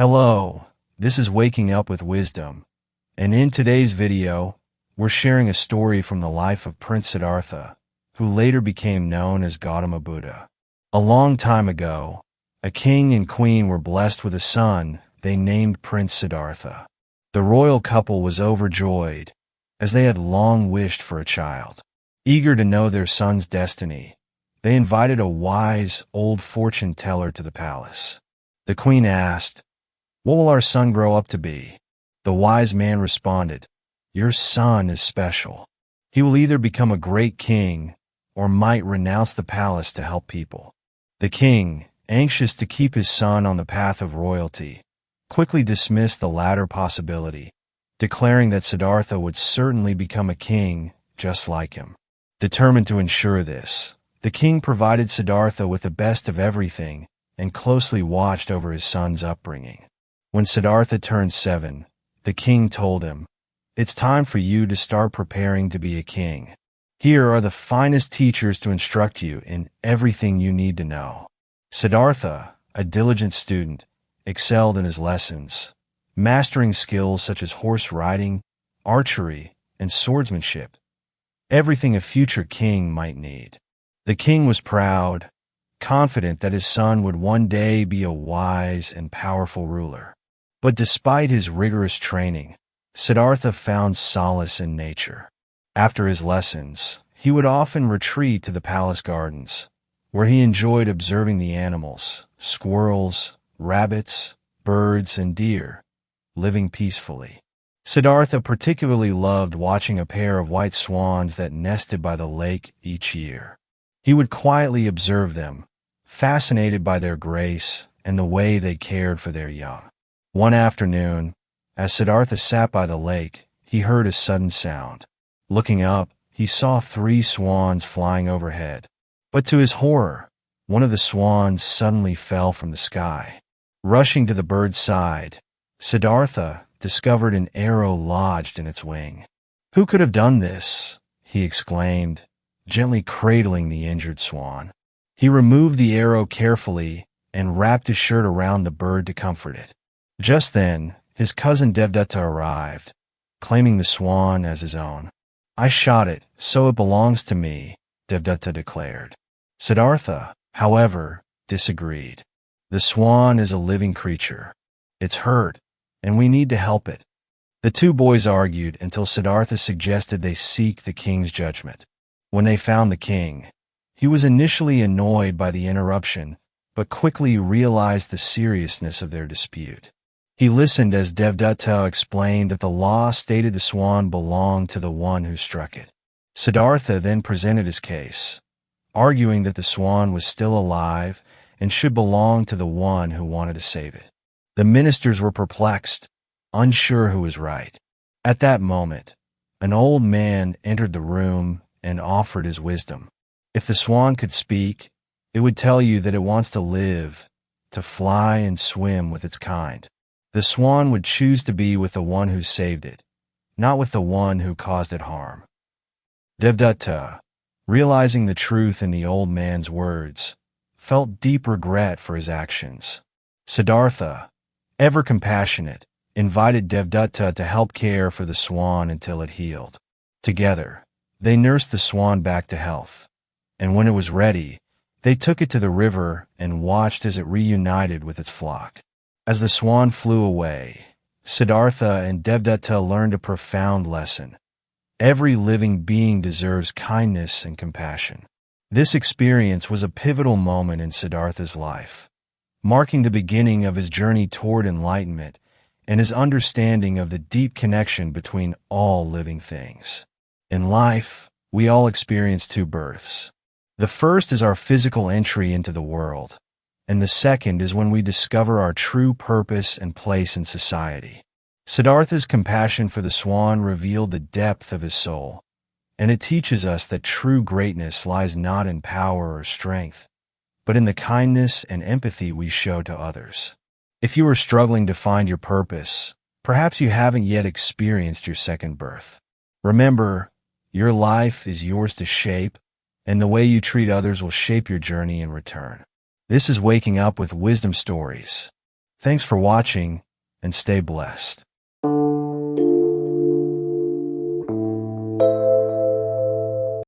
Hello, this is Waking Up with Wisdom, and in today's video, we're sharing a story from the life of Prince Siddhartha, who later became known as Gautama Buddha. A long time ago, a king and queen were blessed with a son they named Prince Siddhartha. The royal couple was overjoyed, as they had long wished for a child. Eager to know their son's destiny, they invited a wise, old fortune teller to the palace. The queen asked, "What will our son grow up to be?" The wise man responded, "Your son is special. He will either become a great king or might renounce the palace to help people." The king, anxious to keep his son on the path of royalty, quickly dismissed the latter possibility, declaring that Siddhartha would certainly become a king just like him. Determined to ensure this, the king provided Siddhartha with the best of everything and closely watched over his son's upbringing. When Siddhartha turned 7, the king told him, "It's time for you to start preparing to be a king. Here are the finest teachers to instruct you in everything you need to know." Siddhartha, a diligent student, excelled in his lessons, mastering skills such as horse riding, archery, and swordsmanship, everything a future king might need. The king was proud, confident that his son would one day be a wise and powerful ruler. But despite his rigorous training, Siddhartha found solace in nature. After his lessons, he would often retreat to the palace gardens, where he enjoyed observing the animals, squirrels, rabbits, birds, and deer, living peacefully. Siddhartha particularly loved watching a pair of white swans that nested by the lake each year. He would quietly observe them, fascinated by their grace and the way they cared for their young. One afternoon, as Siddhartha sat by the lake, he heard a sudden sound. Looking up, he saw 3 swans flying overhead. But to his horror, one of the swans suddenly fell from the sky. Rushing to the bird's side, Siddhartha discovered an arrow lodged in its wing. "Who could have done this?" he exclaimed, gently cradling the injured swan. He removed the arrow carefully and wrapped his shirt around the bird to comfort it. Just then, his cousin Devdutta arrived, claiming the swan as his own. "I shot it, so it belongs to me," Devdutta declared. Siddhartha, however, disagreed. "The swan is a living creature. It's hurt, and we need to help it." The two boys argued until Siddhartha suggested they seek the king's judgment. When they found the king, he was initially annoyed by the interruption, but quickly realized the seriousness of their dispute. He listened as Devdutta explained that the law stated the swan belonged to the one who struck it. Siddhartha then presented his case, arguing that the swan was still alive and should belong to the one who wanted to save it. The ministers were perplexed, unsure who was right. At that moment, an old man entered the room and offered his wisdom. "If the swan could speak, it would tell you that it wants to live, to fly and swim with its kind. The swan would choose to be with the one who saved it, not with the one who caused it harm." Devdutta, realizing the truth in the old man's words, felt deep regret for his actions. Siddhartha, ever compassionate, invited Devdutta to help care for the swan until it healed. Together, they nursed the swan back to health, and when it was ready, they took it to the river and watched as it reunited with its flock. As the swan flew away, Siddhartha and Devdutta learned a profound lesson. Every living being deserves kindness and compassion. This experience was a pivotal moment in Siddhartha's life, marking the beginning of his journey toward enlightenment and his understanding of the deep connection between all living things. In life, we all experience 2 births. The first is our physical entry into the world, and the second is when we discover our true purpose and place in society. Siddhartha's compassion for the swan revealed the depth of his soul, and it teaches us that true greatness lies not in power or strength, but in the kindness and empathy we show to others. If you are struggling to find your purpose, perhaps you haven't yet experienced your second birth. Remember, your life is yours to shape, and the way you treat others will shape your journey in return. This is Waking Up with Wisdom Stories. Thanks for watching, and stay blessed.